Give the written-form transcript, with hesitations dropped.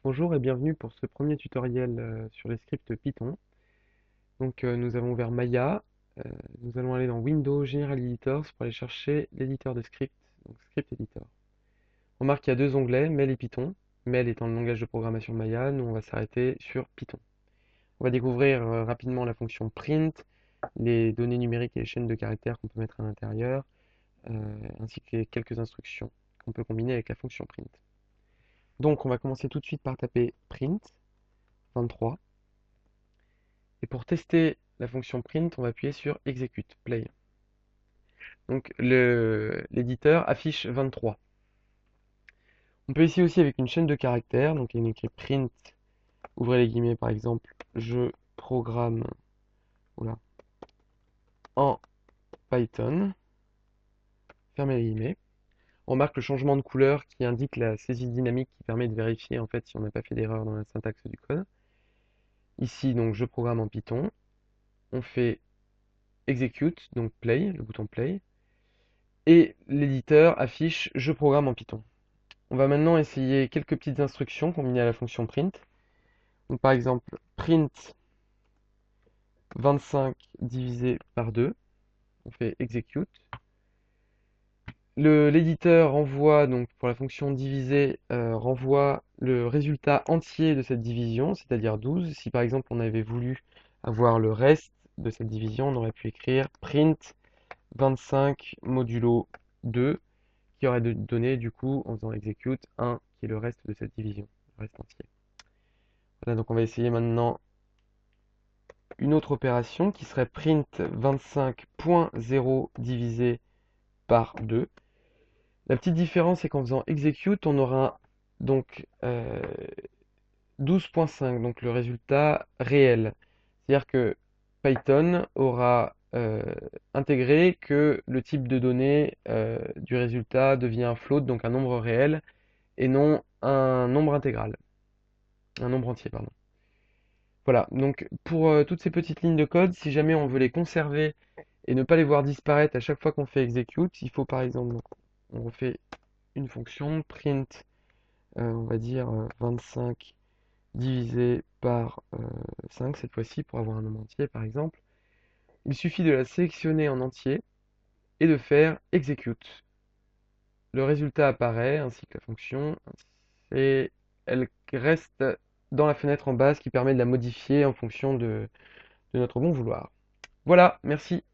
Bonjour et bienvenue pour ce premier tutoriel sur les scripts Python. Nous avons ouvert Maya, euh, nous allons aller dans Windows General Editors pour aller chercher l'éditeur de script, donc Script Editor. On remarque qu'il y a deux onglets, Mail et Python. Mail étant le langage de programmation Maya, nous on va s'arrêter sur Python. On va découvrir rapidement la fonction print, les données numériques et les chaînes de caractères qu'on peut mettre à l'intérieur, ainsi que quelques instructions qu'on peut combiner avec la fonction print. Donc on va commencer tout de suite par taper print 23. Et pour tester la fonction print, on va appuyer sur execute, play. Donc l'éditeur affiche 23. On peut ici aussi avec une chaîne de caractères, donc il y a écrit print, ouvrez les guillemets par exemple, je programme oula, en Python, fermez les guillemets. On remarque le changement de couleur qui indique la saisie dynamique qui permet de vérifier en fait si on n'a pas fait d'erreur dans la syntaxe du code. Ici donc je programme en Python, on fait execute, donc play, le bouton play, et l'éditeur affiche je programme en Python. On va maintenant essayer quelques petites instructions combinées à la fonction print. Donc, par exemple, print 25 divisé par 2. On fait execute. L'éditeur renvoie, donc pour la fonction diviser, renvoie le résultat entier de cette division, c'est-à-dire 12. Si par exemple on avait voulu avoir le reste de cette division, on aurait pu écrire print 25 modulo 2, qui aurait donné du coup, en faisant execute, 1 qui est le reste de cette division, le reste entier. Voilà, donc on va essayer maintenant une autre opération qui serait print 25.0 divisé par 2. La petite différence c'est qu'en faisant execute, on aura donc 12.5, donc le résultat réel. C'est-à-dire que Python aura intégré que le type de données du résultat devient un float, donc un nombre réel, et non un nombre intégral, un nombre entier, pardon. Voilà, donc pour toutes ces petites lignes de code, si jamais on veut les conserver et ne pas les voir disparaître à chaque fois qu'on fait execute, il faut par exemple, donc, on refait une fonction, print, on va dire 25 divisé par 5 cette fois-ci pour avoir un nombre entier par exemple. Il suffit de la sélectionner en entier et de faire execute. Le résultat apparaît ainsi que la fonction et elle reste dans la fenêtre en bas, ce qui permet de la modifier en fonction de notre bon vouloir. Voilà, merci.